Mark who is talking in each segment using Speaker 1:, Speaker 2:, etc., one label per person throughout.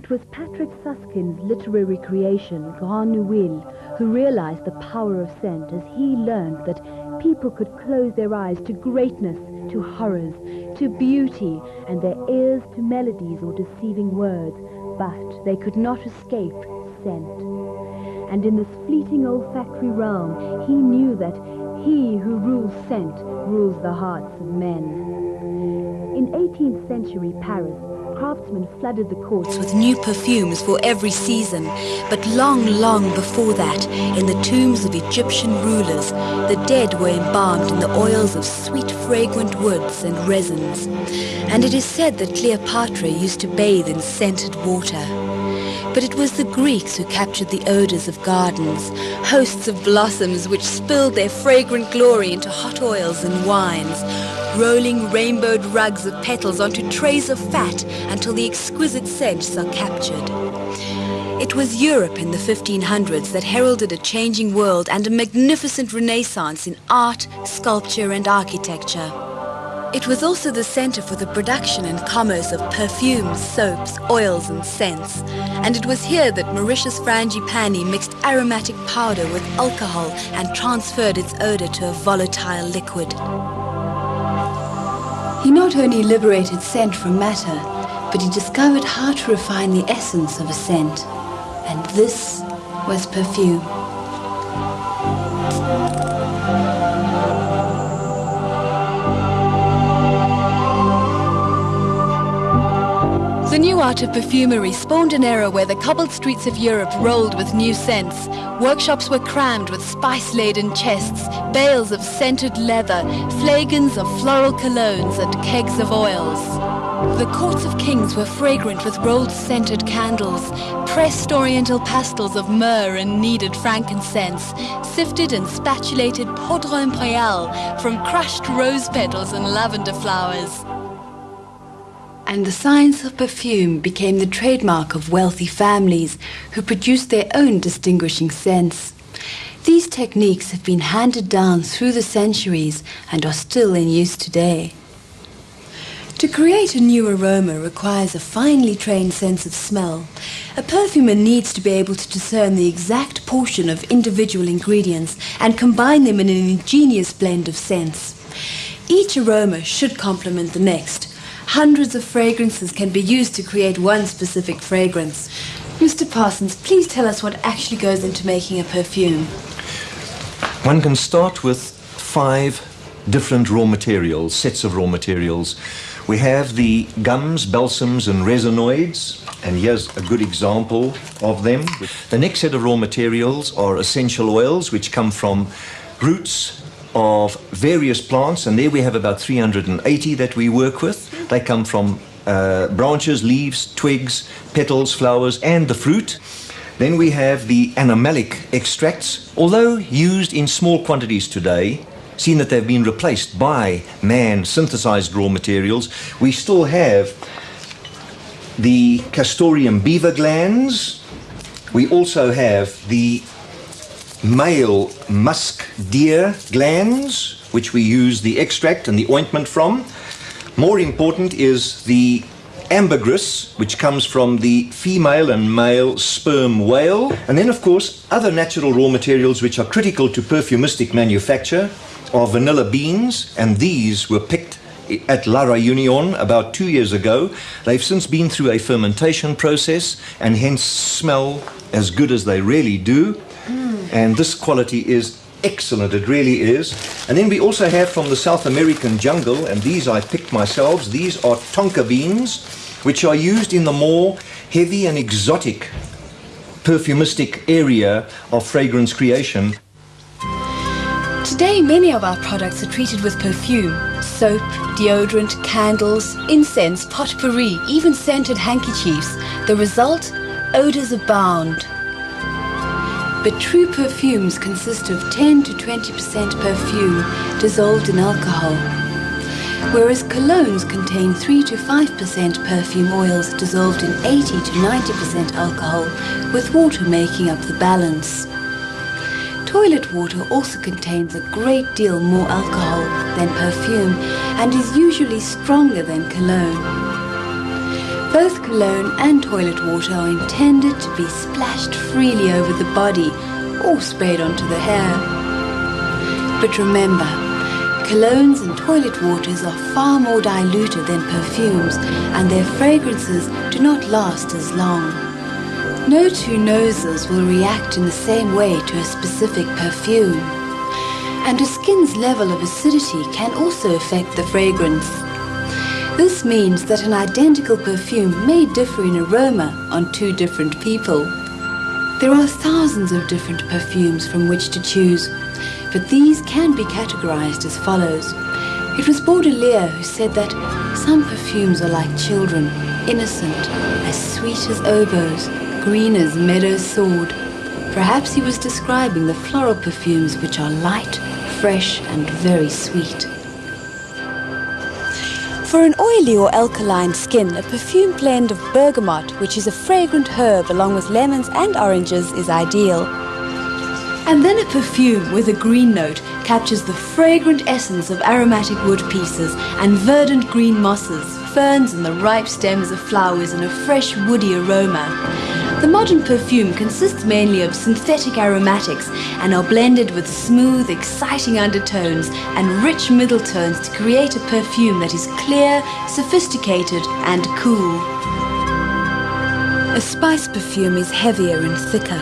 Speaker 1: It was Patrick Susskind's literary creation, Grand Nouvelle, who realized the power of scent as he learned that people could close their eyes to greatness, to horrors, to beauty, and their ears to melodies or deceiving words, but they could not escape scent. And in this fleeting olfactory realm, he knew that he who rules scent rules the hearts of men. In 18th century Paris, craftsmen flooded the courts with new perfumes for every season. But long, long before that, in the tombs of Egyptian rulers, the dead were embalmed in the oils of sweet, fragrant woods and resins. And it is said that Cleopatra used to bathe in scented water. But it was the Greeks who captured the odors of gardens, hosts of blossoms which spilled their fragrant glory into hot oils and wines, rolling rainbowed rugs of petals onto trays of fat until the exquisite scents are captured. It was Europe in the 1500s that heralded a changing world and a magnificent renaissance in art, sculpture and architecture. It was also the center for the production and commerce of perfumes, soaps, oils and scents. And it was here that Mauritius Frangipani mixed aromatic powder with alcohol and transferred its odor to a volatile liquid. He not only liberated scent from matter, but he discovered how to refine the essence of a scent. And this was perfume. The new art of perfumery spawned an era where the cobbled streets of Europe rolled with new scents. Workshops were crammed with spice-laden chests, bales of scented leather, flagons of floral colognes and kegs of oils. The courts of kings were fragrant with rolled scented candles, pressed oriental pastils of myrrh and kneaded frankincense, sifted and spatulated poudre impériale from crushed rose petals and lavender flowers. And the science of perfume became the trademark of wealthy families who produced their own distinguishing scents. These techniques have been handed down through the centuries and are still in use today. To create a new aroma requires a finely trained sense of smell. A perfumer needs to be able to discern the exact portion of individual ingredients and combine them in an ingenious blend of scents. Each aroma should complement the next. Hundreds of fragrances can be used to create one specific fragrance. Mr. Parsons, please tell us what actually goes into making a perfume.
Speaker 2: One can start with 5 different raw materials, sets of raw materials. We have the gums, balsams and resinoids, and here's a good example of them. The next set of raw materials are essential oils, which come from roots of various plants, and there we have about 380 that we work with. They come from branches, leaves, twigs, petals, flowers and the fruit. Then we have the animalic extracts. Although used in small quantities today, seeing that they've been replaced by man-synthesized raw materials, we still have the castoreum beaver glands. We also have the male musk deer glands, which we use the extract and the ointment from. More important is the ambergris, which comes from the female and male sperm whale. And then, of course, other natural raw materials which are critical to perfumistic manufacture are vanilla beans, and these were picked at La Réunion about 2 years ago. They've since been through a fermentation process and hence smell as good as they really do. And this quality is excellent, it really is. And then we also have from the South American jungle, and these I picked myself, these are tonka beans, which are used in the more heavy and exotic perfumistic area of fragrance creation.
Speaker 1: Today, many of our products are treated with perfume. Soap, deodorant, candles, incense, potpourri, even scented handkerchiefs. The result? Odors abound. But true perfumes consist of 10 to 20% perfume dissolved in alcohol, whereas colognes contain 3 to 5% perfume oils dissolved in 80 to 90% alcohol, with water making up the balance. Toilet water also contains a great deal more alcohol than perfume and is usually stronger than cologne.
Speaker 3: Both cologne and toilet water are intended to be splashed freely over the body or sprayed onto the hair. But remember, colognes and toilet waters are far more diluted than perfumes, and their fragrances do not last as long. No two noses will react in the same way to a specific perfume. And a skin's level of acidity can also affect the fragrance. This means that an identical perfume may differ in aroma on two different people. There are thousands of different perfumes from which to choose, but these can be categorized as follows. It was Baudelaire who said that some perfumes are like children, innocent, as sweet as oboes, green as meadow sword. Perhaps he was describing the floral perfumes which are light, fresh, and very sweet. For an oily or alkaline skin, a perfume blend of bergamot, which is a fragrant herb along with lemons and oranges, is ideal. And then a perfume with a green note captures the fragrant essence of aromatic wood pieces and verdant green mosses, ferns and the ripe stems of flowers in a fresh woody aroma. The modern perfume consists mainly of synthetic aromatics and are blended with smooth, exciting undertones and rich middle tones to create a perfume that is clear, sophisticated and cool. A spice perfume is heavier and thicker,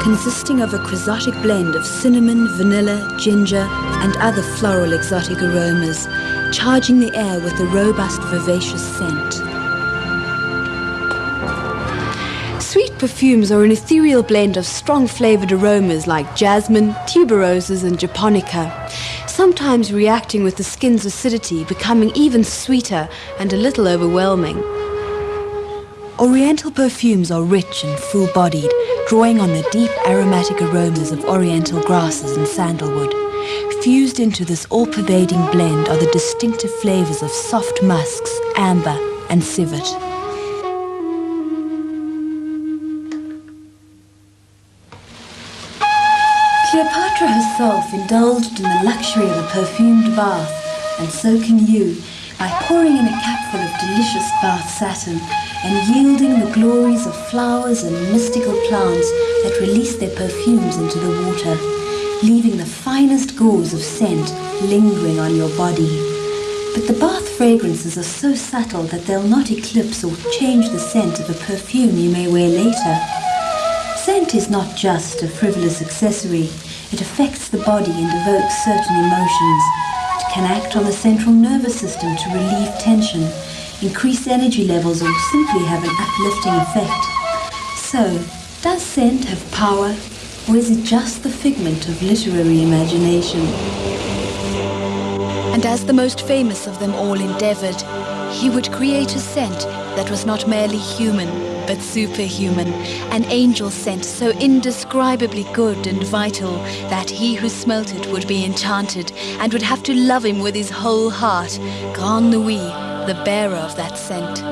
Speaker 3: consisting of a quixotic blend of cinnamon, vanilla, ginger and other floral exotic aromas, charging the air with a robust, vivacious scent. Sweet perfumes are an ethereal blend of strong flavored aromas like jasmine, tuberoses and japonica, sometimes reacting with the skin's acidity, becoming even sweeter and a little overwhelming. Oriental perfumes are rich and full-bodied, drawing on the deep aromatic aromas of oriental grasses and sandalwood. Fused into this all-pervading blend are the distinctive flavors of soft musks, amber and civet. Cleopatra herself indulged in the luxury of a perfumed bath, and so can you, by pouring in a cupful of delicious bath satin and yielding the glories of flowers and mystical plants that release their perfumes into the water, leaving the finest gauze of scent lingering on your body. But the bath fragrances are so subtle that they'll not eclipse or change the scent of a perfume you may wear later. Scent is not just a frivolous accessory. It affects the body and evokes certain emotions. It can act on the central nervous system to relieve tension, increase energy levels, or simply have an uplifting effect. So, does scent have power, or is it just the figment of literary imagination? And as the most famous of them all endeavored, he would create a scent that was not merely human, but superhuman, an angel scent so indescribably good and vital that he who smelt it would be enchanted and would have to love him with his whole heart, Grand Nuit, the bearer of that scent.